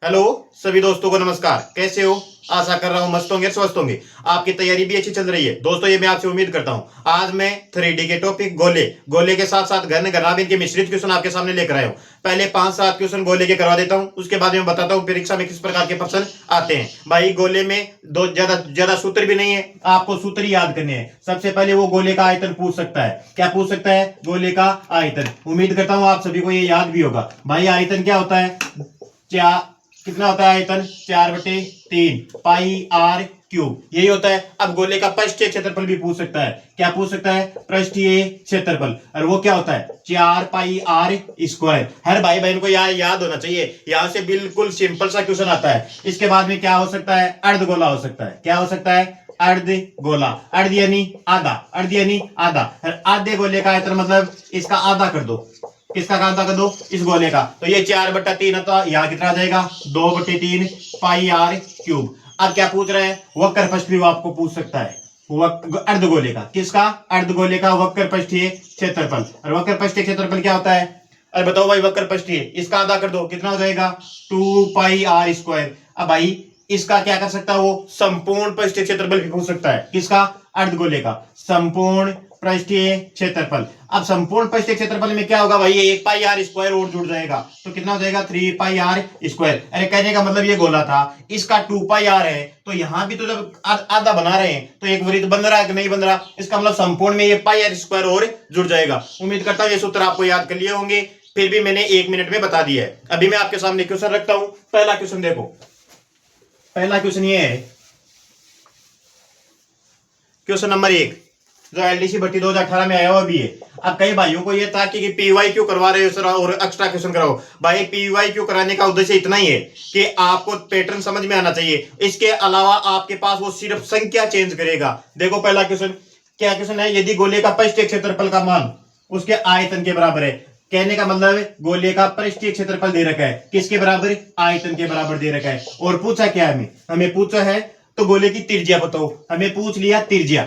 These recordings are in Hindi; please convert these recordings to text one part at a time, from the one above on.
हेलो सभी दोस्तों को नमस्कार। कैसे हो? आशा कर रहा हूं मस्त होंगे, स्वस्थ होंगे। आपकी तैयारी भी अच्छी चल रही है दोस्तों, ये मैं आपसे उम्मीद करता हूं। आज मैं 3D के टॉपिक गोले गोले के साथ साथ घन घनाभ इनके मिश्रित क्वेश्चन आपके सामने लेकर आया हूं। पहले 5-7 क्वेश्चन गोले के करवा देता हूं, उसके बाद मैं बताता हूं परीक्षा में किस प्रकार के प्रश्न आते हैं। भाई गोले में दो ज्यादा ज्यादा सूत्र भी नहीं है, आपको सूत्र ही याद करने हैं। सबसे पहले वो गोले का आयतन पूछ सकता है। क्या पूछ सकता है? गोले का आयतन। उम्मीद करता हूं आप सभी को ये याद भी होगा। भाई आयतन क्या होता है? कितना होता है आयतन? 4/3 पाई आर क्यूब, यही होता है। अब गोले का पृष्ठीय क्षेत्रफल भी पूछ सकता है। क्या पूछ सकता है? पृष्ठीय क्षेत्रफल। और वो क्या होता है? 4 पाई आर स्क्वायर। हर भाई बहन को याद होना चाहिए। यहां से बिल्कुल सिंपल सा क्वेश्चन आता है। इसके बाद में क्या हो सकता है? अर्धगोला हो सकता है। क्या हो सकता है? अर्धगोला। अर्ध यानी आधा, अर्ध यानी आधा। आधे गोले का आयतन मतलब इसका आधा कर दो। किसका आधा कर दो? इस गोले का। तो ये 4/3 होता, यहाँ कितना आ जाएगा? 2/3 पाई आर क्यूब। अब क्या पूछ रहे हैं? वक्र पृष्ठ भी वो आपको पूछ सकता है। अर्धगोले का। किसका? अर्धगोले का वक्र पृष्ठीय क्षेत्रफल। और वक्र पृष्ठीय क्षेत्रफल क्या होता है? अरे बताओ भाई, वक्र पृष्ठीय इसका आधा कर दो, कितना हो जाएगा? 2 पाई आर स्क्वायर। अब भाई इसका क्या कर सकता है? वो संपूर्ण पृष्ठीय क्षेत्रफल भी पूछ सकता है। किसका? अर्धगोले का संपूर्ण पृष्ठीय क्षेत्रफल। अब संपूर्ण पृष्ठीय क्षेत्रफल में क्या होगा भाई? ये 1 पाई आर स्क्वायर और जुड़ जाएगा, तो कितना हो जाएगा? 3 पाई आर स्क्वायर। अरे कहने का मतलब ये गोला था, इसका 2 पाई आर है, तो यहां भी तो जब आधा बना रहे हैं तो एक वृत्त बन रहा है कि नहीं बन रहा? इसका मतलब संपूर्ण में ये पाई आर स्क्वायर और जुड़ जाएगा। उम्मीद करता हूं ये सूत्र आपको याद कर लिए होंगे, फिर भी मैंने 1 मिनट में बता दिया है। अभी मैं आपके सामने क्वेश्चन रखता हूं। पहला क्वेश्चन देखो। पहला क्वेश्चन ये है, क्वेश्चन नंबर 1 जो एलडीसी भर्ती 2018 में आया हुआ भी है। अब कई भाइयों को यह था कि पीवाई क्यों करवा रहे हो सर और एक्स्ट्रा क्वेश्चन कराओ। भाई पीवाई क्यों कराने का उद्देश्य इतना ही है कि आपको पैटर्न समझ में आना चाहिए। इसके अलावा आपके पास वो सिर्फ संख्या चेंज करेगा। देखो पहला क्वेश्चन क्या क्वेश्चन है? यदि गोले का पृष्ठीय क्षेत्रफल का मान उसके आयतन के बराबर है। कहने का मतलब गोले का पृष्ठीय क्षेत्रफल दे रखा है, किसके बराबर? आयतन के बराबर दे रखा है। और पूछा क्या है? हमें पूछा है तो गोले की त्रिज्या बताओ। हमें पूछ लिया त्रिज्या।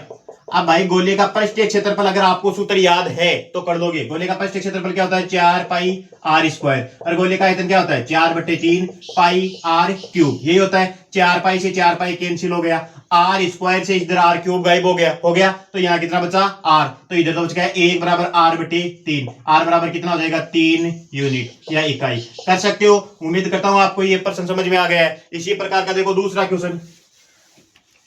अब भाई गोले का पृष्ठीय क्षेत्रफल अगर आपको सूत्र याद है तो कर दोगे। गोले का पृष्ठीय क्षेत्रफल क्या होता है? 4 पाई आर स्क्वायर। और गोले का आयतन क्या होता है? 4/3 पाई आर क्यूब, यही होता है। 4 पाई से 4 पाई कैंसिल हो गया, आर स्क्वायर से इधर आर क्यूब गायब हो गया। तो यहाँ कितना बचा? आर। तो इधर तो बच गया 1 बराबर r/3। आर बराबर कितना हो जाएगा? 3 यूनिट या इकाई। कर सकते हो। उम्मीद करता हूं आपको ये प्रश्न समझ में आ गया है। इसी प्रकार का देखो दूसरा क्वेश्चन।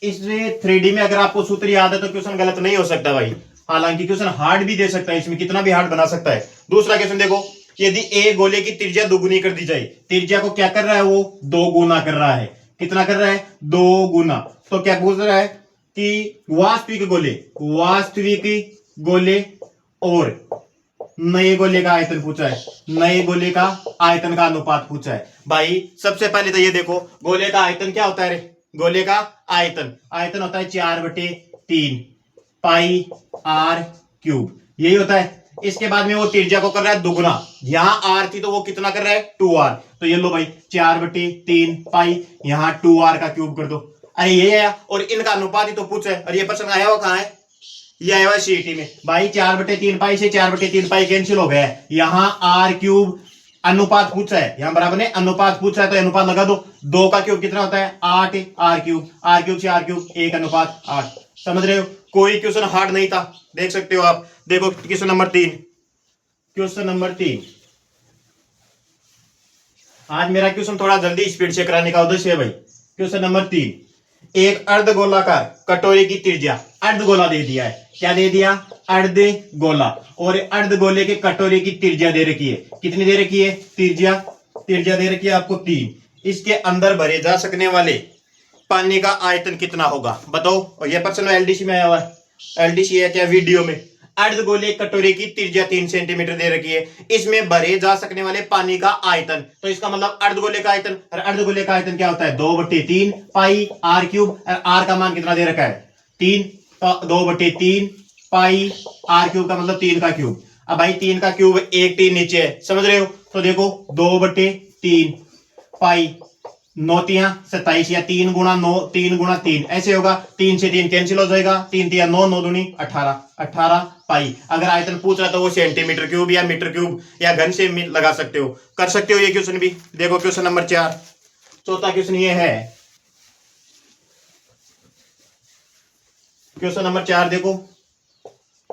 इसमें 3D में अगर आपको सूत्र याद है तो क्वेश्चन गलत नहीं हो सकता भाई। हालांकि क्वेश्चन हार्ड भी दे सकता है, इसमें कितना भी हार्ड बना सकता है। दूसरा क्वेश्चन देखो, यदि ए गोले की त्रिज्या दोगुनी कर दी जाए। त्रिज्या को क्या कर रहा है? वो 2 गुना कर रहा है। कितना कर रहा है? 2 गुना। तो क्या पूछ रहा है कि वास्तविक गोले और नए गोले का आयतन पूछा है। नए गोले का आयतन का अनुपात पूछा है। भाई सबसे पहले तो ये देखो, गोले का आयतन क्या होता है रे? गोले का आयतन होता है 4/3 पाई आर क्यूब, यही होता है। इसके बाद में वो त्रिज्या को कर रहा है दुगुना। यहां आर थी तो वो कितना कर रहा है? 2r। तो ये लो भाई 4/3 पाई, यहां 2r का क्यूब कर दो। अरे ये आया, और इनका अनुपात ही तो पूछा है। और ये प्रश्न आया हुआ कहां है? ये आया हुआ सीईटी में। भाई 4/3 पाई से 4/3 पाई कैंसिल हो गया है। यहां आर क्यूब अनुपात पूछा है, यहां बराबर ने अनुपात पूछा है तो अनुपात लगा दो। 2 का क्यूब कितना होता है? 8 आर क्यूब। आर क्यूब से आर क्यूब 1:8। समझ रहे हो? कोई क्वेश्चन हार्ड नहीं था, देख सकते हो आप। देखो क्वेश्चन नंबर 3। क्वेश्चन नंबर 3 आज मेरा क्वेश्चन थोड़ा जल्दी स्पीड से कराने का उद्देश्य है भाई। क्वेश्चन नंबर 3, एक अर्धगोलाकार कटोरी की त्रिज्या, अर्धगोला दे दिया है। क्या दे दिया? अर्धगोला। और अर्धगोले के कटोरी की त्रिज्या दे रखी है। कितनी दे रखी है? त्रिज्या दे रखी है आपको 3। इसके अंदर भरे जा सकने वाले पानी का आयतन कितना होगा बताओ। और यह प्रश्न एलडीसी में आया हुआ है। एलडीसी है क्या? वीडियो में। अर्धगोले कटोरी की त्रिज्या 3 सेंटीमीटर दे रखी है, इसमें भरे जा सकने वाले पानी का आयतन। तो इसका मतलब अर्धगोले का आयतन, और अर्धगोले का आयतन क्या होता है? 2/3 पाई आर क्यूब। आर का मान कितना दे रखा है? 3। 2/3 पाई आर क्यूब का मतलब 3 का क्यूब। अब भाई 3 का क्यूब, एक 3 नीचे है, समझ रहे हो? तो देखो 2/3 पाई, 9 27 या 3 गुणा 9, 3 गुणा 3 ऐसे होगा। 3 से 3 कैंसिल हो जाएगा, 3 3 9, 9 दूनी 18 पाई। अगर आयतन पूछ रहा तो वो सेंटीमीटर क्यूब या मीटर क्यूब या घन से लगा सकते हो, कर सकते हो ये क्वेश्चन भी। देखो क्वेश्चन नंबर 4। चौथा क्वेश्चन ये है, क्वेश्चन नंबर 4 देखो,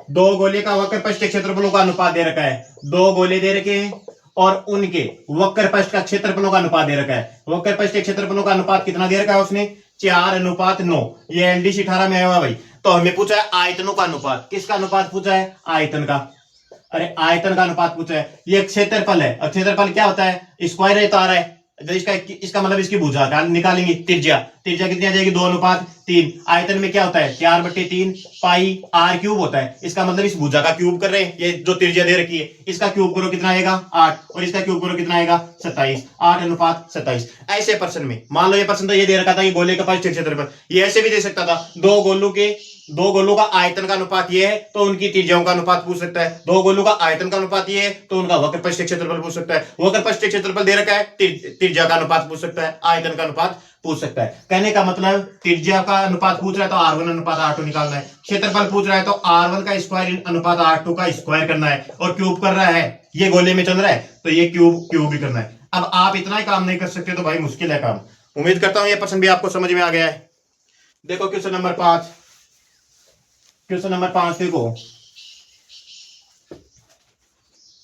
दो गोले का वक्र पृष्ठ क्षेत्रफलों का अनुपात दे रखा है। दो गोले दे रखे हैं और उनके वक्र पृष्ठ का क्षेत्रफलों का अनुपात दे रखा है। वक्र पृष्ठ के क्षेत्रफलों का अनुपात कितना दे रखा है उसने? 4:9। ये एलडीसी 18 में आया हुआ भाई। तो हमें पूछा है आयतनों का अनुपात। किसका अनुपात पूछा है? आयतन का। अरे आयतन का अनुपात पूछा है। ये क्षेत्रफल है और क्षेत्रफल क्या होता है? स्क्वायर है तो आ रहा है। इसका मतलब इसकी भुजा का निकालेंगे। त्रिज्या कितनी आ जाएगी? 2:3। आयतन में क्या होता है? 4/3 पाई आर क्यूब होता है। इसका मतलब इस भुजा का क्यूब कर रहे हैं। ये जो त्रिज्या दे रखी है इसका क्यूब करो कितना आएगा? 8 और इसका क्यूब करो कितना आएगा? 27। 8:27। ऐसे पर्सन में मान लो ये पर्सन तो ये दे रखा था कि गोले का पृष्ठ क्षेत्रफल, ये ऐसे भी दे सकता था। दो गोलों का आयतन का अनुपात ये है तो उनकी त्रिज्याओं का अनुपात पूछ सकता है। दो गोलों का आयतन का अनुपात ये है तो उनका वक्र पृष्ठ क्षेत्रफल पूछ सकता है। वक्र पृष्ठ क्षेत्रफल दे रखा है, त्रिज्या का अनुपात पूछ सकता है, आयतन का अनुपात पूछ सकता है। कहने का मतलब त्रिज्या का अनुपात पूछ रहा है तो R1 अनुपात R2 निकालना है। क्षेत्रफल पूछ रहा है तो R1 का स्क्वायर अनुपात R2 का स्क्वायर करना है। और क्यूब कर रहा है, ये गोले में चल रहा है तो ये क्यूब भी करना है। अब आप इतना ही काम नहीं कर सकते तो भाई मुश्किल है काम। उम्मीद करता हूं ये प्रश्न भी आपको समझ में आ गया है। देखो क्वेश्चन नंबर 5। क्वेश्चन नंबर 5 देखो,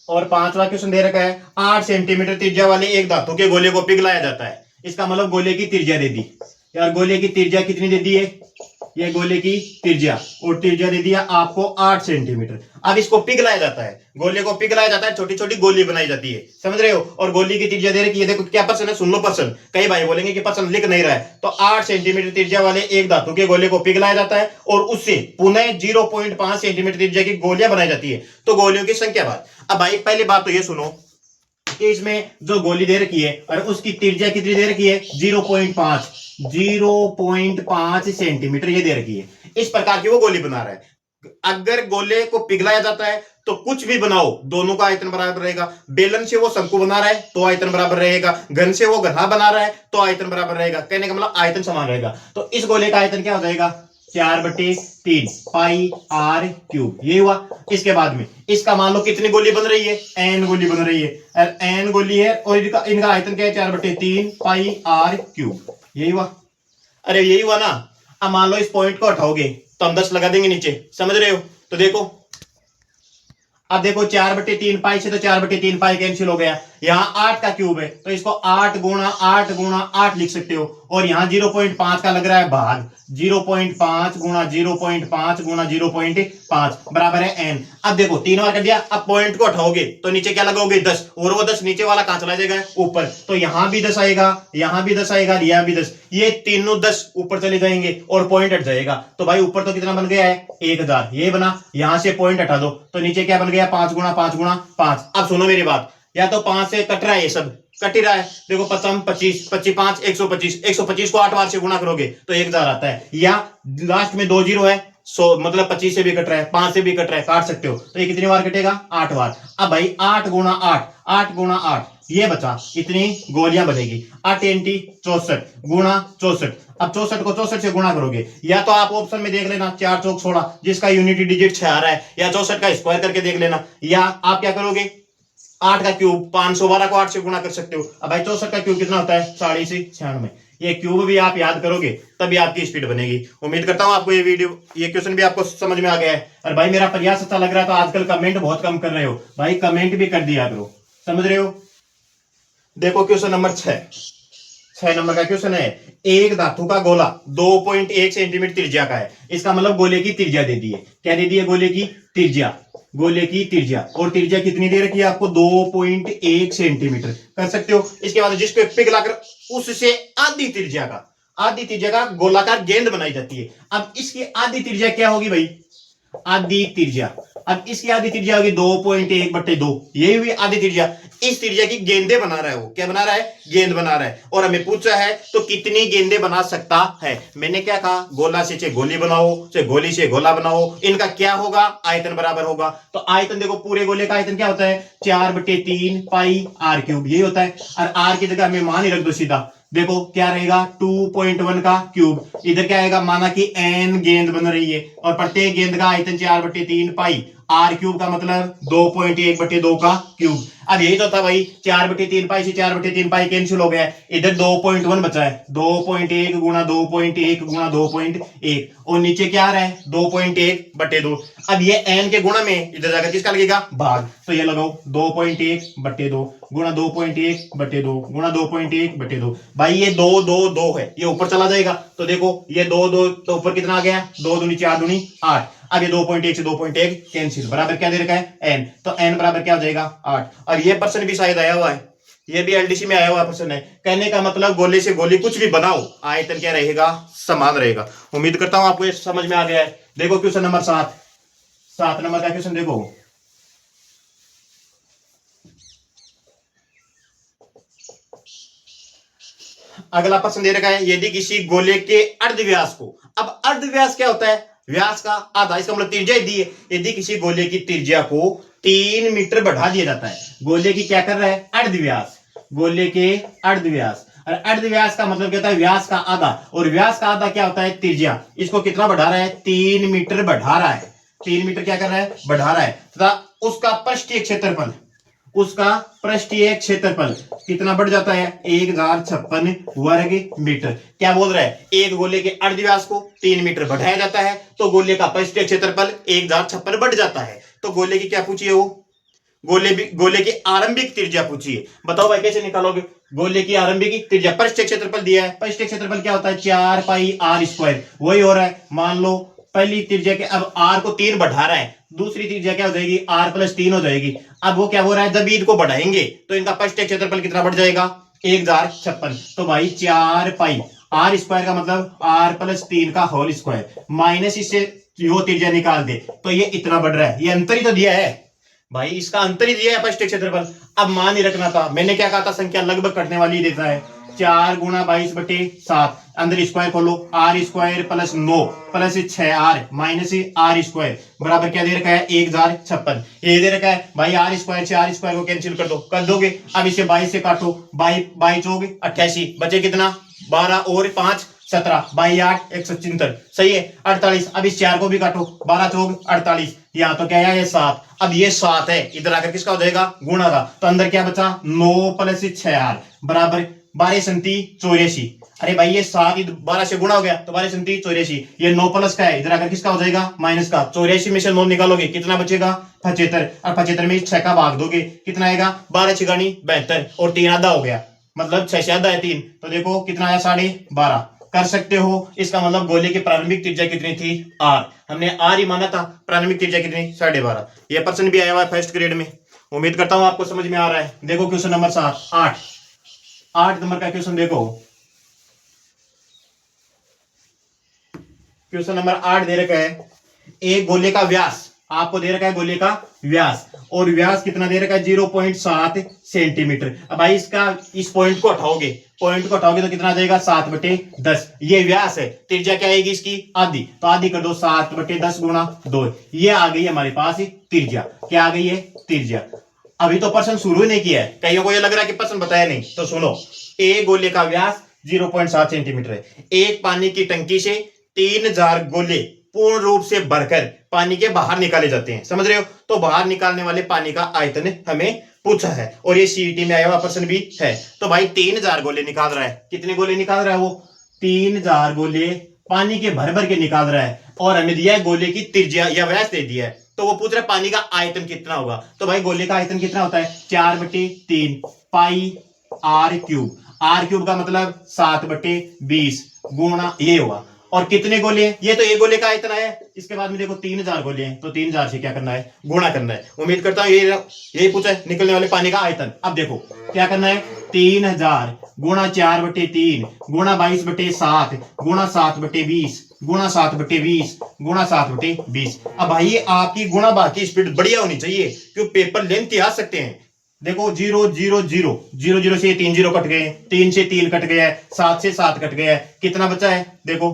और 5वां क्वेश्चन दे रखा है 8 सेंटीमीटर त्रिज्या वाले एक धातु के गोले को पिघलाया जाता है। इसका मतलब गोले की त्रिज्या दे दी यार। गोले की त्रिज्या कितनी दे दी है? ये गोले की त्रिज्या, और त्रिज्या दे दिया आपको 8 सेंटीमीटर। अब इसको पिघलाया जाता है, गोले को पिघलाया जाता है, छोटी छोटी गोली बनाई जाती है, समझ रहे हो। और गोली की त्रिज्या दे रखी है। देखो क्या पर्सन है, सुन लो पर्सन। कई भाई बोलेंगे कि पर्सन लिख नहीं रहा है। तो 8 सेंटीमीटर त्रिज्या वाले एक धातु के गोले को पिघलाया जाता है और उससे पुनः 0.5 सेंटीमीटर त्रिज्या की गोलियां बनाई जाती है। तो गोलियों की संख्या बात। अब भाई पहली बात तो ये सुनो कि इसमें जो गोली दे रखी है और उसकी त्रिज्या कितनी दे रखी है? 0.5 सेंटीमीटर ये दे रखी है। इस प्रकार की वो गोली बना रहा है। अगर गोले को पिघलाया जाता है तो कुछ भी बनाओ, दोनों का आयतन बराबर रहेगा। बेलन से वो शंकु बना रहा है तो आयतन बराबर रहेगा, घन से वो घना बना रहा है तो आयतन बराबर रहेगा। कहने का मतलब आयतन समान रहेगा। तो इस गोले का आयतन क्या हो जाएगा? 4/3 पाई आर क्यूब। ये हुआ। इसके बाद में इसका मान लो कितनी गोली बन रही है? एन गोली बन रही है। एन गोली है और इनका आयतन क्या है? 4/3 पाई आर क्यूब। यही हुआ। अरे यही हुआ ना। अब मान लो इस पॉइंट को हटाओगे तो हम 10 लगा देंगे नीचे, समझ रहे हो। तो देखो, अब देखो 4/3 पाई से तो 4/3 पाई कैंसिल हो गया। यहाँ 8 का क्यूब है तो इसको 8 गुणा 8 गुणा 8 लिख सकते हो। और यहाँ 0.5 का लग रहा है भाग। 0.5 गुणा 0.5 गुणा 0.5 बराबर है एन। अब देखो 3 बार कर दिया। अब पॉइंट को हटाओगे तो नीचे क्या लगाओगे? 10। और वो 10 नीचे वाला कहां चला जाएगा? ऊपर। तो यहां भी 10 आएगा, यहां भी 10 आएगा, यहां भी 10। ये तीनों 10 ऊपर चले जाएंगे और पॉइंट हट जाएगा। तो भाई ऊपर तो कितना बन गया है? 1000। ये बना। यहां से पॉइंट हटा दो तो नीचे क्या बन गया? 5 गुणा 5 गुणा 5। अब सुनो मेरी बात, या तो 5 से कट रहा है, ये सब कट ही रहा है। देखो 5 25 25 5 125। 125 को 8 बार से गुणा करोगे तो 1000 आता है। या लास्ट में 2 जीरो है, मतलब 25 से भी कट रहा है, 5 से भी कट रहा है, काट सकते हो। तो ये कितनी बार कटेगा? 8 बार। अब भाई 8 गुणा 8 8 गुणा 8 ये बचा, इतनी गोलियां बनेगी। 8 × 64 गुणा 64। अब 64 को 64 से गुणा करोगे, या तो आप ऑप्शन में देख लेना 4 चौक 16 जिसका यूनिटी डिजिट 6 आ रहा है, या 64 का स्क्वायर करके देख लेना, या आप क्या करोगे 8 का क्यूब 512 को 8 से गुणा कर सकते हो। अब भाई 64 का क्यूब कितना होता है? 96। ये क्यूब भी आप याद करोगे तभी आपकी स्पीड बनेगी। उम्मीद करता हूं आपको ये क्वेश्चन भी आपको समझ में आ गया है। और भाई मेरा प्रयास अच्छा लग रहा है तो आजकल कमेंट बहुत कम कर रहे हो भाई, कमेंट भी कर दिया करो, समझ रहे हो। देखो क्वेश्चन नंबर 6 नंबर का क्वेश्चन है। एक धातु का गोला 2.1 सेंटीमीटर त्रिज्या का है। इसका मतलब गोले की त्रिज्या दे दी है। क्या दे दी है? गोले की त्रिज्या। गोले की त्रिज्या, और त्रिज्या कितनी दे रखी है आपको? 2.1 सेंटीमीटर कर सकते हो। इसके बाद जिसको पिघलाकर उससे आधी त्रिज्या का गोलाकार गेंद बनाई जाती है। अब इसकी आधी त्रिज्या क्या होगी भाई? आधी त्रिज्या। अब इसकी आधी त्रिज्या होगी 2.1/2। यही हुई आधी त्रिज्या। इस त्रिज्या की गेंदे बना रहा है वो। क्या बना रहा है? गेंद बना रहा है। और हमें पूछा है तो कितनी गेंदे बना सकता है। मैंने क्या कहा? गोला से गोली बनाओ, से गोली से गोला बनाओ, इनका क्या होगा? आयतन बराबर होगा। तो आयतन देखो, पूरे गोले का आयतन क्या होता है? 4/3 पाई आर क्यूब। यही होता है। और आर की जगह हमें मान ही रख दो सीधा। देखो क्या रहेगा? 2.1 का क्यूब। इधर क्या आएगा? माना कि एन गेंद बन रही है और प्रत्येक गेंद का आयतन 4/3 पाई आर क्यूब का मतलब 2.1/2 का क्यूब। अब यही तो था भाई, 4/3 पाई से 4/3 पाई कैंसिल हो गया, इधर 2.1 बचा है, 2.1 गुणा 2.1 गुणा 2.1 और नीचे क्या आ रहा है 2.1/2। अब ये n के गुणा में इधर जाकर किसका लगेगा भाग, तो ये लगाओ 2.1/2 गुणा 2.1/2 गुणा 2.1/2। भाई ये 2 2 2 है, ये ऊपर चला जाएगा, तो देखो ये 2 2 तो ऊपर कितना आ गया 2 दूनी 4 दूनी 8। अब ये 2.1 से 2.1 कैंसिल, बराबर क्या दे रखा है n, तो n बराबर क्या हो जाएगा 8। और ये पर्सन भी शायद आया हुआ है, ये भी एलडीसी में आया हुआ पर्सन है। कहने का मतलब गोले से गोली कुछ भी बनाओ, आयतन क्या रहेगा समान रहेगा। उम्मीद करता हूं आपको ये समझ में आ गया है। देखो क्वेश्चन नंबर 7 नंबर का क्वेश्चन देखो। अगला प्रश्न दे रखा है, यदि किसी गोले के अर्धव्यास को, अब अर्धव्यास क्या होता है व्यास का आधा, इसका मतलब त्रिज्या दी है। यदि किसी गोले की त्रिज्या को 3 मीटर बढ़ा दिया जाता है, गोले की क्या कर रहा है अर्धव्यास, गोले के अर्धव्यास, और अर्धव्यास का मतलब क्या होता है व्यास का आधा, और व्यास का आधा क्या होता है त्रिज्या, इसको कितना बढ़ा रहा है 3 मीटर बढ़ा रहा है, 3 मीटर क्या कर रहा है बढ़ा रहा है, तथा उसका पृष्ठीय क्षेत्रफल, उसका पृष्ठीय क्षेत्रफल कितना बढ़ जाता है 1056 वर्ग मीटर। क्या बोल रहा है, एक गोले के अर्धव्यास को 3 मीटर बढ़ाया जाता है तो गोले का पृष्ठीय क्षेत्रफल 1056 बढ़ जाता है। तो गोले की क्या पूछिए वो, गोले की आरंभिक त्रिज्या पूछिए। बताओ भाई कैसे निकालोगे, गोले की आरंभिक त्रिज्या, पृष्ठीय क्षेत्रफल दिया है, पृष्ठीय क्षेत्रफल क्या होता है 4 पाई r स्क्वायर, वही हो रहा है। मान लो पहली त्रिज्या के अब r को 3 बढ़ा रहा है, दूसरी त्रिज्या क्या हो जाएगी r+3 हो जाएगी। अब वो क्या हो रहा है जब इनको बढ़ाएंगे तो इनका पृष्ठीय क्षेत्रफल कितना बढ़ जाएगा 1056। तो भाई 4 पाई r स्क्वायर का मतलब r+3 का होल स्क्वायर माइनस इससे यो त्रिज्या निकाल दे तो ये इतना बढ़ रहा है, ये अंतर ही तो दिया है भाई, इसका अंतर ही दिया है पृष्ठीय क्षेत्रफल। अब मान ही रखना था, मैंने क्या कहा था संख्या लगभग कटने वाली देता है, 4 गुणा 22/7 अंदर स्क्वायर खोलो, r square plus 9 plus 6r minus r square बराबर क्या दे रखा है 1056। ये दे रखा है भाई r स्क्वायर से r स्क्वायर को कैंसिल कर दो, कर दोगे। अब इसे 22 से काटो, 22 चौक 88, बचे कितना 12 और 5 17, 22 174 सही है 48। अब इस 4 को भी काटो, 12 चौक 48, यहाँ तो क्या है ये 7। अब ये 7 है, इधर आकर किसका हो जाएगा गुणा का, तो अंदर क्या बचा 9 प्लस 6r बराबर 12×84। अरे भाई ये 7 12 से गुणा हो गया तो 12×84, ये 9 प्लस का है, इधर आकर किसका हो जाएगा माइनस का। 84 में से 9 निकालोगे कितना बचेगा 75, और 75 में 6 का भाग दोगे कितना आएगा 12 6 72 और 3 आधा हो गया, मतलब 6 से आधा है 3, तो देखो कितना आया 12.5 कर सकते हो। इसका मतलब गोले की प्रारंभिक त्रिज्या कितनी थी r, हमने r ही माना था, प्रारंभिक त्रिज्या कितनी 12.5। ये प्रश्न भी आया हुआ है फर्स्ट ग्रेड में, उम्मीद करता हूं आपको समझ में आ रहा है। देखो क्वेश्चन नंबर 8 नंबर का क्वेश्चन देखो, क्वेश्चन नंबर 8 दे रखा है, एक गोले का व्यास आपको दे रखा है, गोले का व्यास, और व्यास कितना दे रखा है 0.7 सेंटीमीटर। अब भाई इसका इस पॉइंट को हटाओगे, तो कितना आ जाएगा 7/10। ये व्यास है, त्रिज्या क्या आएगी इसकी आधी, तो आधी कर दो 7/10 गुणा 2, ये आ गई हमारे पास त्रिज्या। क्या आ गई है त्रिज्या। अभी तो प्रश्न शुरू ही नहीं किया है, कईयों को ये लग रहा है कि प्रश्न बताया नहीं, तो सुनो। एक गोले का व्यास 0.7 सेंटीमीटर है, एक पानी की टंकी से 3000 गोले पूर्ण रूप से भरकर पानी के बाहर निकाले जाते हैं, समझ रहे हो। तो बाहर निकालने वाले पानी का आयतन हमें पूछा है, और ये सीईटी में आया हुआ प्रश्न भी है। तो भाई 3000 गोले निकाल रहा है, कितने गोले निकाल रहा है वो 3000 गोले पानी के भर भर के निकाल रहा है, और हमें दिया है गोले की त्रिज्या या व्यास दे दिया है, तो वो पूछ रहा है पानी का आयतन कितना होगा। तो भाई गोले का आयतन कितना होता है 4/3 पाई r क्यूब का मतलब 7/20 गुणा ये होगा, और कितने गोले हैं, ये तो एक गोले का आयतन है। इसके बाद में देखो 3000 गोले हैं, तो 3000 से क्या करना है गुणा करना है। उम्मीद करता हूं यही पूछा है निकलने वाले पानी का आयतन। अब देखो क्या करना है 3000 गुणा 4/3 गुणा 22/7 गुणा 7/20 गुणा 7/20 गुणा 7/20। अब भाई आपकी गुणा भाग की स्पीड बढ़िया होनी चाहिए, क्योंकि पेपर लेंथ आ सकते हैं। देखो 0 0 0 0 0 से 3 0 कट गए, 3 से 3 कट गया है, 7 से 7 कट गया है, कितना बचा है देखो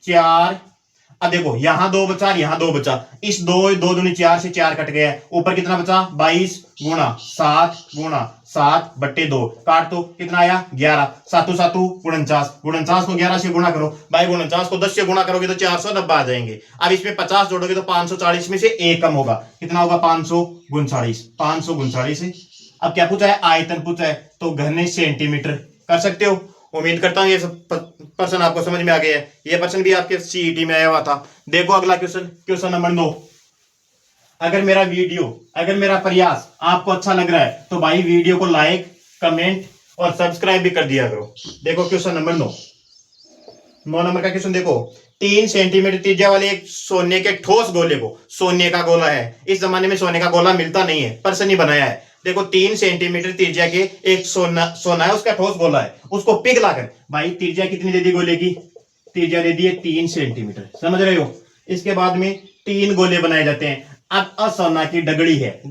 4 अब देखो यहाँ दो बचा, यहाँ दो बचा, इस दो दो दूनी चार से चार कट गया, ऊपर कितना बचा 22 गुणा 7 बट्टे 2, काट तो कितना आया 11, सातु सातु 49, 49 को 11 से गुणा करो भाई, 49 को 10 से गुणा करोगे तो 490 आ जाएंगे। अब इसमें 50 जोड़ोगे तो 540 में से एक कम होगा, कितना होगा 539 है। अब क्या पूछा है, आयतन पूछा है, तो घन सेंटीमीटर कर सकते हो। उम्मीद करता हूं ये सब पर्सन आपको समझ में आ गया है। ये पर्सन भी आपके सीईटी में आया हुआ था। देखो अगला क्वेश्चन, क्वेश्चन नंबर 9। अगर मेरा वीडियो, अगर मेरा प्रयास आपको अच्छा लग रहा है तो भाई वीडियो को लाइक, कमेंट और सब्सक्राइब भी कर दिया करो। देखो क्वेश्चन नंबर 9 नंबर का क्वेश्चन देखो, 3 सेंटीमीटर त्रिज्या वाले एक सोने के ठोस गोले को, सोने का गोला है, इस जमाने में सोने का गोला मिलता नहीं है, पर्सन ही बनाया है। देखो 3 सेंटीमीटर त्रिज्या के एक सोना है, उसका ठोस गोला है, उसको पिघलाकर, भाई त्रिज्या कितनी दे दी गोले की, त्रिज्या दे दी है 3 सेंटीमीटर, समझ रहे हो। इसके बाद में 3 गोले बनाए जाते हैं। अब सोना की डगड़ी है,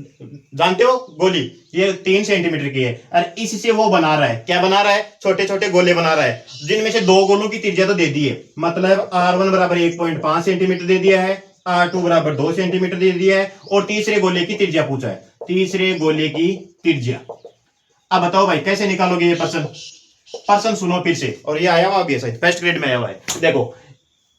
जानते हो गोली, ये 3 सेंटीमीटर की है, और इससे वो बना रहा है, क्या बना रहा है, छोटे छोटे गोले बना रहा है, जिनमें से 2 गोलों की त्रिज्या तो दे दी है, मतलब R1 बराबर 1.5 सेंटीमीटर दे दिया है, R2 बराबर 2 सेंटीमीटर दे दिया है, और तीसरे गोले की त्रिज्या पूछा है, तीसरे गोले की त्रिज्या। अब बताओ भाई कैसे निकालोगे ये पर्सन सुनो फिर से, और ये आया हुआ भी है, फर्स्ट ग्रेड में आया हुआ है। देखो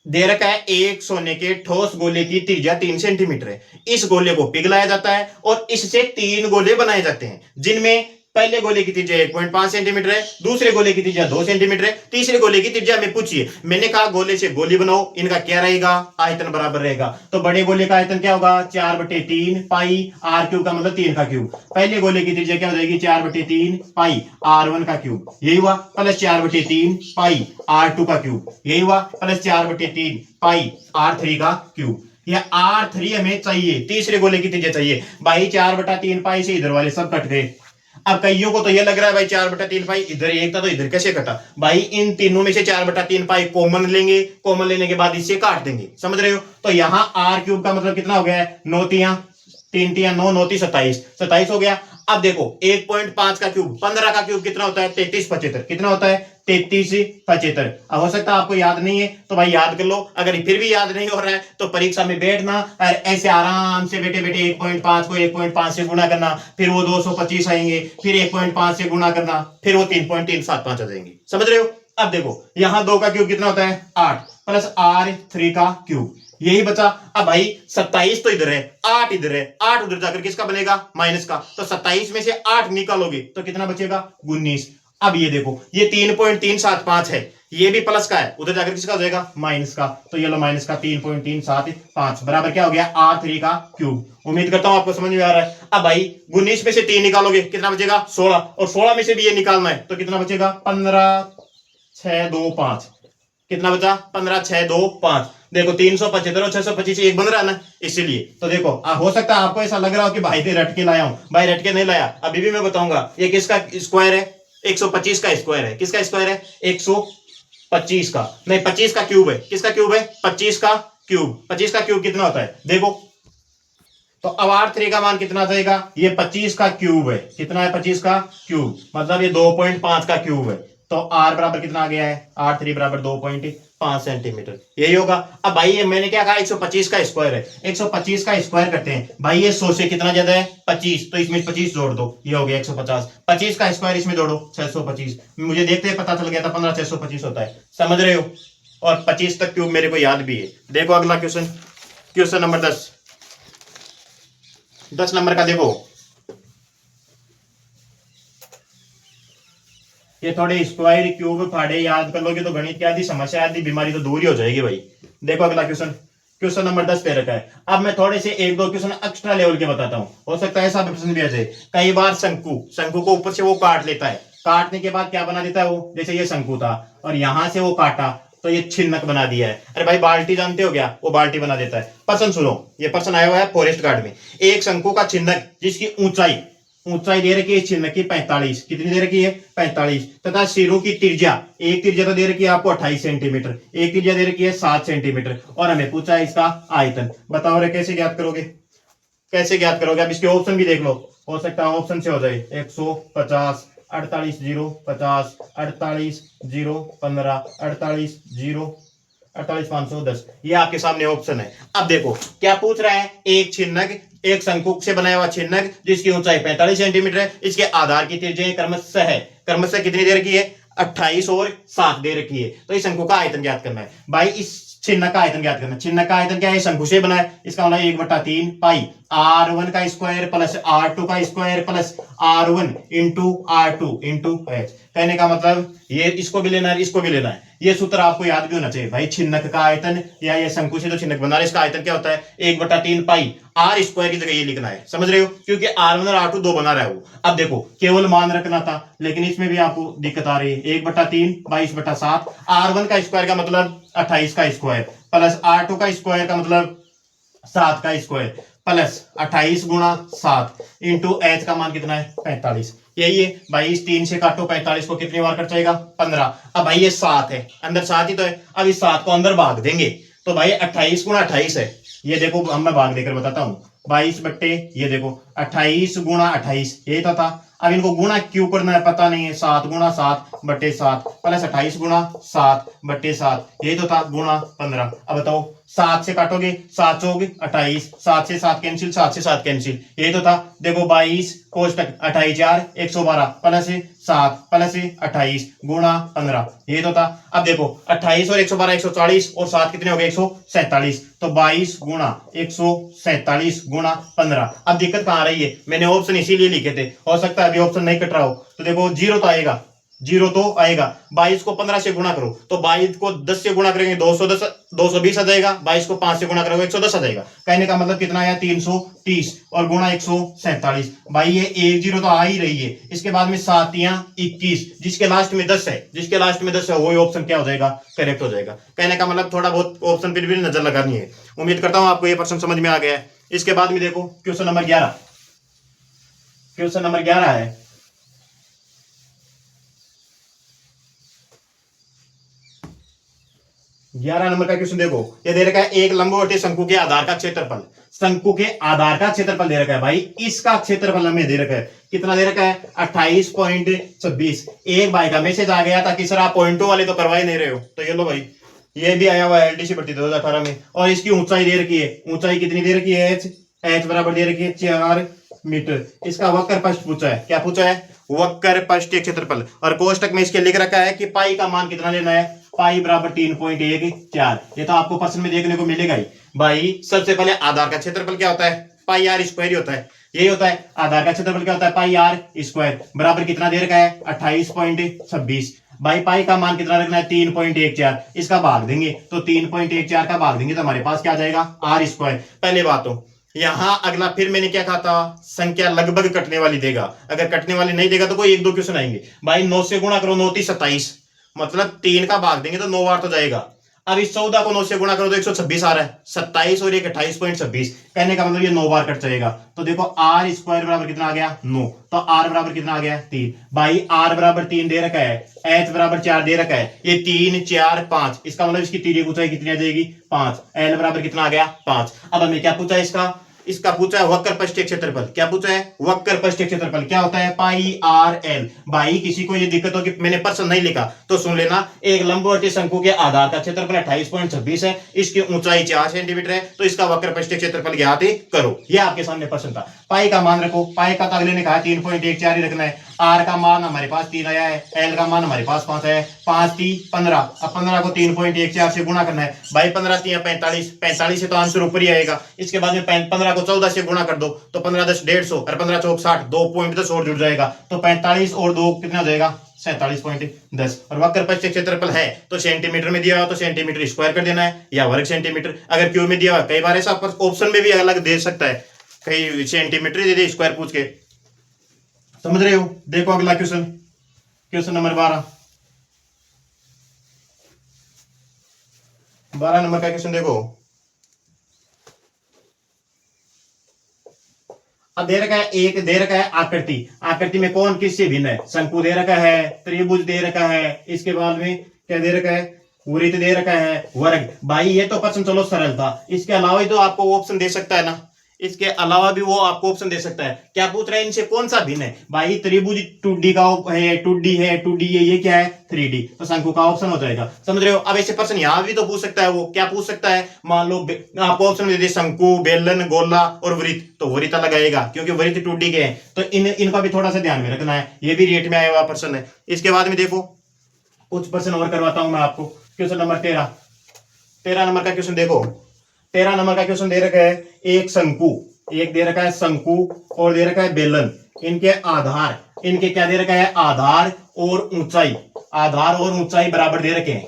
दे रखा है एक सोने के ठोस गोले की त्रिज्या 3 सेंटीमीटर है, इस गोले को पिघलाया जाता है और इससे 3 गोले बनाए जाते हैं, जिनमें पहले गोले की त्रिज्या 1.5 सेंटीमीटर है, दूसरे गोले की त्रिज्या 2 सेंटीमीटर है, तीसरे गोले की त्रिज्या में पूछिए। मैंने कहा गोले से गोली बनाओ, इनका क्या रहेगा, आयतन बराबर रहेगा। तो बड़े गोले का आयतन क्या होगा, 4/3 पाई R क्यूब का मतलब 3 का क्यूब, पहले गोले की त्रिज्या क्या हो जाएगी 4/3 पाई R1 का क्यूब, यही हुआ, प्लस 4/3 पाई R2 का क्यूब, यही हुआ, प्लस 4/3 पाई R3 का क्यूब। या R3 हमें चाहिए, तीसरे गोले की त्रिज्या चाहिए भाई, 4/3 पाई से इधर वाले सब कट गए। अब कईयों को तो ये लग रहा है भाई 4/3 पाई इधर एक था तो इधर कैसे कटा, भाई इन तीनों में से 4/3 पाई कॉमन लेंगे, कॉमन लेने के बाद इससे काट देंगे, समझ रहे हो। तो यहाँ R क्यूब का मतलब कितना हो गया है, 9 तिया 3 तिया 9 9 27 27 हो गया। अब देखो 1.5 का क्यूब, 15 का क्यूब कितना होता है 33/75, कितना होता है 33/75। अब हो सकता है आपको याद नहीं है तो भाई याद कर लो, अगर फिर भी याद नहीं हो रहा है तो परीक्षा में बैठना और ऐसे आराम से बेटे बेटे 1.5 को 1.5 से गुणा करना, फिर वो 225 आएंगे, फिर 1.5 से गुणा करना, फिर वो 3.375 आ जाएंगे, समझ रहे हो। अब देखो यहाँ 2 का क्यूब कितना होता है 8 प्लस R3 का क्यूब, यही बचा। अब भाई 27 तो इधर है, 8 इधर है, 8 उधर जाकर किसका बनेगा माइनस का, तो 27 में से 8 निकालोगे तो कितना बचेगा 19। अब ये देखो ये 3.375 है, ये भी प्लस का है, उधर जाकर किसका हो जाएगा माइनस का, तो ये लो माइनस का 3.375 बराबर क्या हो गया R3 का क्यूब। उम्मीद करता हूं आपको समझ में आ रहा है। अब भाई 19 में से 3 निकालोगे कितना बचेगा 16, और 16 में से भी ये निकालना है तो कितना बचेगा 15 6 2 5, कितना बचा 15 6 2 5। देखो 375 और 625 एक बन रहा है ना, इसीलिए तो देखो हो सकता है आपको ऐसा लग रहा हो कि भाई रट के लाया हूं, भाई रट के नहीं लाया, अभी भी मैं बताऊंगा। ये किसका स्क्वायर है 125 का स्क्वायर है, किसका स्क्वायर है 125 का, नहीं 25 का क्यूब है, किसका क्यूब है 25 का क्यूब, 25 का क्यूब कितना होता है देखो। तो अब R3 का मान कितना जाएगा, ये 25 का क्यूब है, कितना है 25 का क्यूब, मतलब ये 2.5 का क्यूब है, तो R बराबर कितना आ गया है R3 बराबर 2.5 सेंटीमीटर, यही होगा। अब भाई ये मैंने क्या कहा 125 का स्क्वायर है, 125 का स्क्वायर करते हैं भाई, ये 100 से कितना ज्यादा है 25, तो इसमें 25 जोड़ दो, ये हो गया 150, 25 का स्क्वायर इसमें जोड़ो 625, मुझे देखते पता चल गया था 15 625 होता है, समझ रहे हो। और 25 तक क्यूब मेरे को याद भी है। देखो अगला क्वेश्चन, क्वेश्चन नंबर 10 नंबर का देखो, ये थोड़े स्क्वायर क्यूब फाड़े याद कर लोगे तो गणित की आदि समस्या आदि बीमारी तो दूर ही हो जाएगी भाई। देखो अगला क्वेश्चन, क्वेश्चन नंबर 10 पे रखा है। अब मैं थोड़े से 1-2 क्वेश्चन एक्स्ट्रा लेवल के बताता हूं, हो सकता है ऐसा प्रश्न भी आ जाए। कई बार शंकु को ऊपर से वो काट लेता है, काटने के बाद क्या बना देता है वो, जैसे ये शंकु था और यहां से वो काटा तो ये छिन्नक बना दिया है। अरे भाई बाल्टी जानते हो क्या, वो बाल्टी बना देता है। पर्सन सुनो, ये पर्सन आया हुआ है फॉरेस्ट गार्ड में, एक शंकु का छिन्नक जिसकी ऊंचाई दे रखी है छिन्नक की 45, कितनी दे रखी है 45, तथा सिरों की त्रिज्या, एक त्रिज्या तो दे रखी है आपको 28 सेंटीमीटर, एक त्रिज्या दे रखी है 7 सेंटीमीटर, और हमें पूछा है इसका आयतन। बताओ रे कैसे ज्ञात करोगे, कैसे ज्ञात करोगे। अब इसके ऑप्शन भी देख लो, हो सकता है ऑप्शन से हो जाए 150 48 0 50 48 0 15 48 0 48,510, ये आपके सामने ऑप्शन है। अब देखो क्या पूछ रहा है, एक छिन्नक, एक शंकु से बनाया हुआ छिन्नक जिसकी ऊंचाई 45 सेंटीमीटर है, इसके आधार की त्रिज्या क्रमशः कितनी दे रखी है, 28 और 7 दे रखी है। तो इस शंकु का आयतन ज्ञात करना है भाई, इस छिन्नक का आयतन ज्ञात करना है। छिन्नक का आयतन क्या है, शंकु से बना है, इसका मतलब 1/3 पाई R1 का स्क्वायर प्लस R2 का square plus R1 into R2 into H। कहने का मतलब ये इसको भी लेना है, इसको भी लेना है। ये सूत्र आपको याद भी होना चाहिए भाई, छिन्नक का आयतन या ये शंकु से जो छिन्नक बना रहा है इसका आयतन क्या होता है, 1/3 पाई R स्क्वायर की जगह ये लिखना है, समझ रहे हो, क्योंकि R1 और R2 दो बना रहा है वो। अब देखो केवल मान रखना था, लेकिन इसमें भी आपको दिक्कत आ रही है, 1/3 22/7, R1 का स्क्वायर का मतलब 28 का स्क्वायर प्लस R2 का स्क्वायर का मतलब 7 का स्क्वायर प्लस 28 गुणा 7 इंटू H का मान कितना है, 45। यही है भाई, इस 3 से काटो 45 को कितनी बार कट जाएगा, 15। अब भाई ये 7 है, अंदर 7 ही तो है, अब इस 7 को अंदर भाग देंगे तो भाई 28 गुणा 28 है, ये देखो अब मैं भाग देकर बताता हूं, 22 बट्टे ये देखो 28 गुणा 28, यही तो था। अब इनको गुणा क्यों करना है पता नहीं है, 7 गुणा 7 बट्टे 7 प्लस 28 गुणा 7 बट्टे 7, यही तो था, गुणा 15। अब बताओ 7 से काटोगे 7 चौक 28, 7 से 7 कैंसिल, 7 से 7 कैंसिल, यही तो था। देखो 22 कोष्टक 28 4 112 प्लस 7 प्लस 28 गुणा 15, यही तो था। अब देखो 28 और 112 140 और 7 कितने हो गए, 147, तो 22 गुणा 147 गुणा 15। अब दिक्कत कहां आ रही है, मैंने ऑप्शन इसीलिए लिखे थे, हो सकता है अभी ऑप्शन नहीं कट रहा हो, तो देखो जीरो तो आएगा, जीरो तो आएगा। 22 को 15 से गुणा करो तो 22 को 10 से गुणा करेंगे 210 220 आ जाएगा, 22 को 5 से गुणा करोगे 110 आ जाएगा। कहने का मतलब कितना आया, 330 और गुणा 147। भाई ये एक जीरो तो आ ही रही है, इसके बाद में 7 या 21, जिसके लास्ट में 10 है, जिसके लास्ट में 10 है वही ऑप्शन क्या हो जाएगा, करेक्ट हो जाएगा। कहने का मतलब थोड़ा बहुत ऑप्शन पर भी नजर लगानी है। उम्मीद करता हूं आपको ये प्रश्न समझ में आ गया है। इसके बाद में देखो क्वेश्चन नंबर 11, क्वेश्चन नंबर 11 है, ग्यारह नंबर का क्वेश्चन देखो, ये दे रखा है एक लंबवती शंकु के आधार का क्षेत्रफल, शंकु के आधार का क्षेत्रफल दे रखा है भाई, इसका क्षेत्रफल हमें दे रखा है, कितना दे रखा है, 28.26। एक भाई का मैसेज आ गया था कि सर आप पॉइंटों वाले तो करवा ही नहीं रहे हो, तो ये लो भाई, ये भी आया हुआ है एलडीसी भर्ती 2018 में, और इसकी ऊंचाई दे रखी है, ऊंचाई कितनी दे रखी है, एच बराबर दे रखी है 4 मीटर। इसका वक्र पृष्ठ पूछा है, क्या पूछा है, वक्र पृष्ठ क्षेत्रफल, और कोष्टक में इसके लिख रखा है कि पाई का मान कितना लेना है, पाई बराबर 3.14। ये तो आपको प्रश्न में देखने को मिलेगा ही भाई। सबसे पहले आधार का क्षेत्रफल क्या होता है, पाई आर स्क्वायर ही होता है, यही होता है आधार का क्षेत्रफल, क्या होता है, पाई आर स्क्वायर बराबर कितना दे रखा है, 28.26। भाई पाई का मान कितना रखना है, 3.14, इसका भाग देंगे तो 3.14 का भाग देंगे तो हमारे पास क्या आ जाएगा, आर स्क्वायर। पहले बात तो यहां अगला, फिर मैंने क्या कहा था, संख्या लगभग कटने वाली देगा, अगर कटने वाली नहीं देगा तो कोई 1-2 क्वेश्चन आएंगे। भाई 9 से गुणा करो, 9 3 27, मतलब 3 का भाग देंगे तो 9 बार तो जाएगा। अब इस 14 को 9 से गुणा करो तो 126 आ रहा है, 27 और 28.26, कहने का मतलब ये 9 बार कट जाएगा। तो देखो आर स्क्वायर बराबर कितना आ गया, 9, तो आर बराबर कितना आ गया, 3। भाई आर बराबर 3 दे रखा है, एच बराबर 4 दे रखा है, ये 3 4 5, इसका मतलब इसकी तिर्यक ऊंचाई कितनी आ जाएगी, 5। एल बराबर कितना आ गया, 5। अब हमें क्या पूछा है, इसका पूछा है वक्र पृष्ठीय क्षेत्रफल, क्या पूछा है, वक्र पृष्ठीय क्षेत्रफल क्या होता है, पाई आर एल। भाई किसी को ये दिक्कत हो कि मैंने प्रश्न नहीं लिखा तो सुन लेना, एक लंबवर्ती शंकु के आधार का क्षेत्रफल 28.26 है, इसकी ऊंचाई 4 सेंटीमीटर है, तो इसका वक्र पृष्ठीय क्षेत्रफल ज्ञात करो। यह आपके सामने प्रश्न था। पाई का मान रखो, पाई का तो अगले ने कहा 3.14 ही रखना है। आर का मान हमारे पास 3 आया है, एल का मान हमारे पास 5 है, 5 3 15। अब 15 को 3.14 से गुणा करना है। भाई 15 3 45, 45 से तो आंसर ऊपर ही आएगा। इसके बाद में 15 को 14 से गुणा कर दो तो 15 10 150 और 15 चौक 60, 2.10 और जुड़ जाएगा, तो 45 और 2 कितना हो जाएगा, 47.10। और वक्र पृष्ठीय क्षेत्रफल है तो सेंटीमीटर में दिया हो तो सेंटीमीटर स्क्वायर कर देना है या वर्ग सेंटीमीटर। अगर क्यू में दिया हुआ, कई बार ऐसा ऑप्शन में भी अलग दे सकता है, कई सेंटीमीटर दे दे स्क्वायर पूछ के, समझ रहे हो। देखो अगला क्वेश्चन, क्वेश्चन नंबर 12 नंबर का क्वेश्चन देखो। अब दे रखा है, एक दे रखा है आकृति, आकृति में कौन किससे भिन्न है, शंकु दे रखा है, त्रिभुज दे रखा है, इसके बाद में क्या दे रखा है, वृत्त दे रखा है, वर्ग। भाई ये तो प्रश्न चलो सरल था, इसके अलावा ही तो आपको ऑप्शन दे सकता है ना, इसके अलावा भी वो आपको ऑप्शन दे सकता है। क्या पूछ रहा है, इनसे कौन सा भिन्न है? भाई त्रिभुज 2D का है, 2D है, 2D ये क्या है 3D, तो शंकु का ऑप्शन हो जाएगा। समझ रहे हो? अब ऐसे प्रश्न यहां भी तो पूछ सकता है। वो क्या पूछ सकता है, मान लो आपको ऑप्शन दे दे शंकु, बेलन, गोला और वृत्त, तो वृत्त लगाएगा क्योंकि वृत्त 2D के हैं। तो इनका भी थोड़ा सा ध्यान में रखना है, ये भी रेट में आया हुआ प्रश्न है। इसके बाद में देखो कुछ प्रश्न और करवाता हूं मैं आपको। क्वेश्चन नंबर 13 नंबर का क्वेश्चन देखो। 13 नंबर का क्वेश्चन दे रखा है, एक शंकु, एक दे रखा है शंकु और दे रखा है बेलन। इनके आधार, इनके क्या दे रखा है, आधार और ऊंचाई, आधार और ऊंचाई बराबर दे रखे हैं।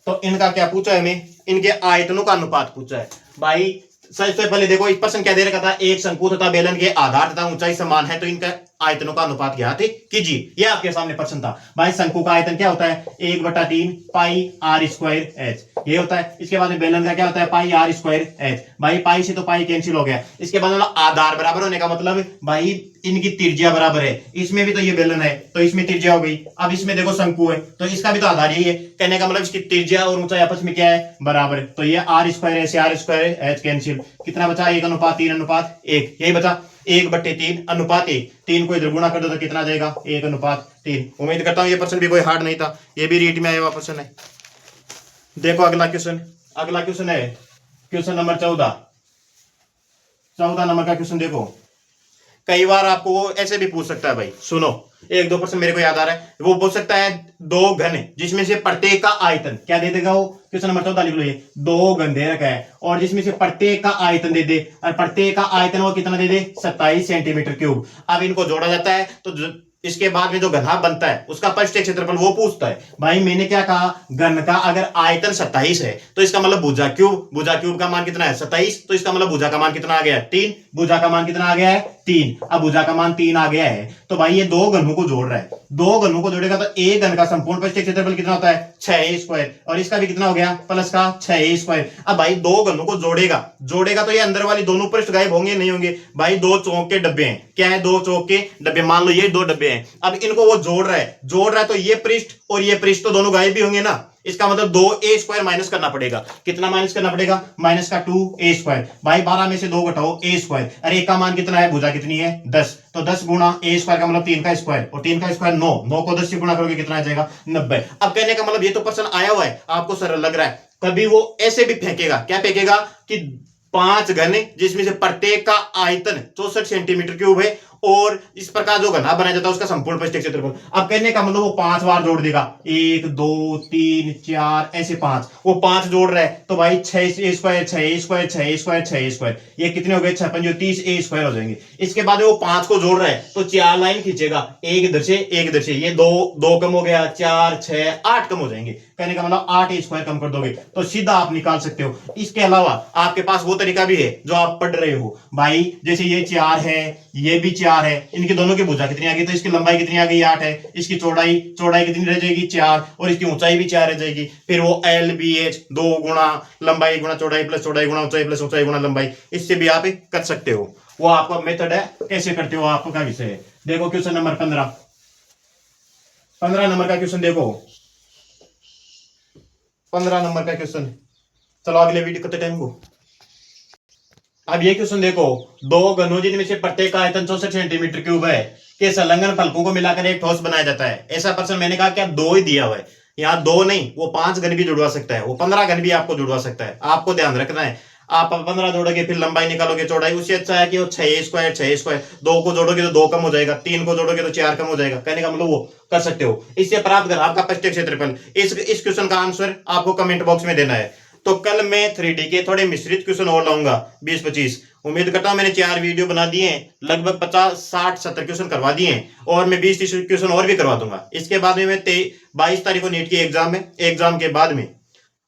तो इनका क्या पूछा है हमें, इनके आयतनों का अनुपात पूछा है। भाई सबसे पहले देखो इस प्रश्न क्या दे रखा था, एक शंकु तथा बेलन के आधार तथा ऊंचाई समान है तो इनका आयतनों का अनुपात ज्ञात कीजिए। यह आपके सामने प्रश्न था। भाई शंकु का आयतन क्या होता है, 1/3 पाई आर स्क्वायर एच, ये होता है। इसके बाद में बेलन का क्या होता है, पाई आर स्क्वायर एच। भाई पाई से तो पाई कैंसिल हो गया। इसके बाद आधार बराबर होने का मतलब भाई इनकी त्रिज्या बराबर है। इसमें भी तो ये बेलन है तो इसमें त्रिज्या हो गई। अब इसमें देखो शंकु है तो इसका भी तो आधार यही है। कहने का मतलब इसकी त्रिज्या और ऊंचाई आपस में क्या है, बराबर है। तो ये आर स्क्वायर ऐसे आर स्क्वायर एच कैंसिल, कितना बचा, 1:3:1। यही बचा 1/3:1। 3 को इधर गुणा कर दो तो कितना जाएगा, 1:3। उम्मीद करता हूं ये प्रश्न भी कोई हार्ड नहीं था, ये भी रीट में आया हुआ प्रश्न है। देखो अगला क्वेश्चन, अगला क्वेश्चन है क्वेश्चन नंबर 14 नंबर का क्वेश्चन देखो। कई बार आपको वो ऐसे भी पूछ सकता है। भाई सुनो, 1-2 प्रश्न मेरे को याद आ रहा है। वो पूछ सकता है 2 घन जिसमें से प्रत्येक का आयतन क्या दे देगा, वो क्वेश्चन नंबर 14 लिख लो। ये 2 घन दे रखा है और जिसमें से प्रत्येक का आयतन दे दे, और प्रत्येक का आयतन वो कितना दे दे, 27 सेंटीमीटर क्यूब। अब इनको जोड़ा जाता है तो इसके बाद में जो घनभाग बनता है उसका परिष्ठ क्षेत्रफल वो पूछता है। भाई मैंने क्या कहा, घन का अगर आयतन 27 है तो इसका मतलब भुजा क्यूब, भुजा क्यूब का मान कितना है 27, तो इसका मतलब भुजा का मान कितना आ गया है 3, भुजा का मान कितना आ गया है 3। अब भुजा का मान 3 आ गया है तो भाई ये 2 घनों को जोड़ रहा है। 2 घनों को जोड़ेगा तो एक घन का संपूर्ण परिष्ठ क्षेत्रफल कितना होता है 6a स्क्वायर, और इसका भी कितना हो गया प्लस का 6a स्क्वायर। अब भाई 2 घनों को जोड़ेगा तो ये अंदर वाली दोनों पृष्ठ गायब होंगे नहीं होंगे। भाई 2 चौक के डब्बे हैं, क्या है 2 चौक के डब्बे, मान लो ये 2 डब्बे हैं। अब इनको वो जोड़ रहा है तो ये पृष्ठ और ये पृष्ठ तो दोनों गायब भी होंगे ना। इसका मतलब 2a स्क्वायर माइनस करना पड़ेगा। कितना माइनस करना पड़ेगा, माइनस का 2a स्क्वायर। भाई 12 में से 2 घटाओ a स्क्वायर, अरे एक का मान कितना है, भुजा कितनी है 10, तो 10 गुणा a स्क्वायर का मतलब 3 का स्क्वायर, और 3 का स्क्वायर 9, 9 को 10 से गुणा करोगे कितना आ जाएगा 90। अब कहने का मतलब ये तो प्रश्न आया हुआ है, आपको सरल लग रहा है। कभी वो ऐसे भी फेंकेगा, क्या फेंकेगा कि 5 घन जिसमें से प्रत्येक का आयतन 64 सेंटीमीटर क्यूब है और इस प्रकार जो घना बनाया जाता है उसका संपूर्ण परिष्ठ क्षेत्रफल। अब कहने का मतलब वो 5 बार जोड़ देगा, 1 2 3 4 ऐसे 5, वो 5 जोड़ रहा है तो भाई 6a square 6a square 6a square 6a square, ये कितने हो गए 6 30 a स्क्वायर हो जाएंगे। इसके बाद वो 5 को जोड़ रहा है तो 4 लाइन खींचेगा, एक इधर से एक इधर से, ये 2 कम हो गया, 4 6 8 कम हो जाएंगे। कहने का मतलब 8a स्क्वायर कम कर दोगे तो सीधा आप निकाल सकते हो। इसके अलावा आपके पास वो तरीका भी है जो आप पढ़ रहे हो। भाई जैसे ये 4 है, ये भी 4 है, इनकी दोनों की भुजा कितनी आ गई, तो इसकी लंबाई कितनी आ गई 8 है, इसकी चौड़ाई कितनी रह जाएगी 4, और इसकी ऊंचाई भी 4 रह जाएगी। फिर वो LBH 2 गुणा लंबाई गुणा चौड़ाई प्लस चौड़ाई गुणा ऊंचाई प्लस ऊंचाई गुणा लंबाई, इससे भी आप कर सकते हो। वो आपका मेथड है, कैसे करते हो आपका विषय है। देखो क्वेश्चन नंबर 15 नंबर का क्वेश्चन देखो, 15 नंबर का क्वेश्चन। चलो अगले वीडियो कितने टाइम को। अब ये क्वेश्चन देखो, 2 घनों जिनमें से प्रत्येक का आयतन 64 सेंटीमीटर क्यूब है के संलग्न फलकों को मिलाकर एक ठोस बनाया जाता है। ऐसा प्रश्न मैंने कहा क्या 2 ही दिया हुआ है, यहाँ 2 नहीं वो 5 घन भी जुड़वा सकता है, वो 15 घन भी आपको जुड़वा सकता है। आपको ध्यान रखना है, आप 15 जोड़ोगे फिर लंबाई निकालोगे चौड़ाई, उससे अच्छा है कि वो 6a स्क्वायर 2 को जोड़ोगे तो 2 कम हो जाएगा, 3 को जोड़ोगे तो 4 कम हो जाएगा। कहने का मतलब वो कर सकते हो। इससे प्राप्त कर आपका परिष्ठ क्षेत्रफल। इस क्वेश्चन का आंसर आपको कमेंट बॉक्स में देना है। तो कल मैं 3D के थोड़े मिश्रित क्वेश्चन और लाऊंगा 20-25। उम्मीद करता हूं मैंने 4 वीडियो बना दिए हैं, लगभग 50 60 70 क्वेश्चन करवा दिए हैं, और मैं 20-30 क्वेश्चन और भी करवा दूंगा। इसके बाद में मैं 22 तारीख को नीट की एग्जाम है, एग्जाम के बाद में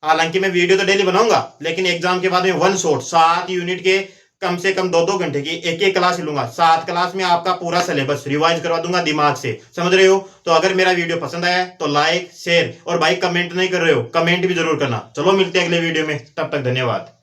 हालांकि मैं वीडियो तो डेली बनाऊंगा, लेकिन एग्जाम के बाद में 1 शॉट 7 यूनिट के कम से कम 2-2 घंटे की एक क्लास लूंगा। 7 क्लास में आपका पूरा सिलेबस रिवाइज करवा दूंगा दिमाग से, समझ रहे हो। तो अगर मेरा वीडियो पसंद आया तो लाइक शेयर, और भाई कमेंट नहीं कर रहे हो कमेंट भी जरूर करना। चलो मिलते हैं अगले वीडियो में, तब तक धन्यवाद।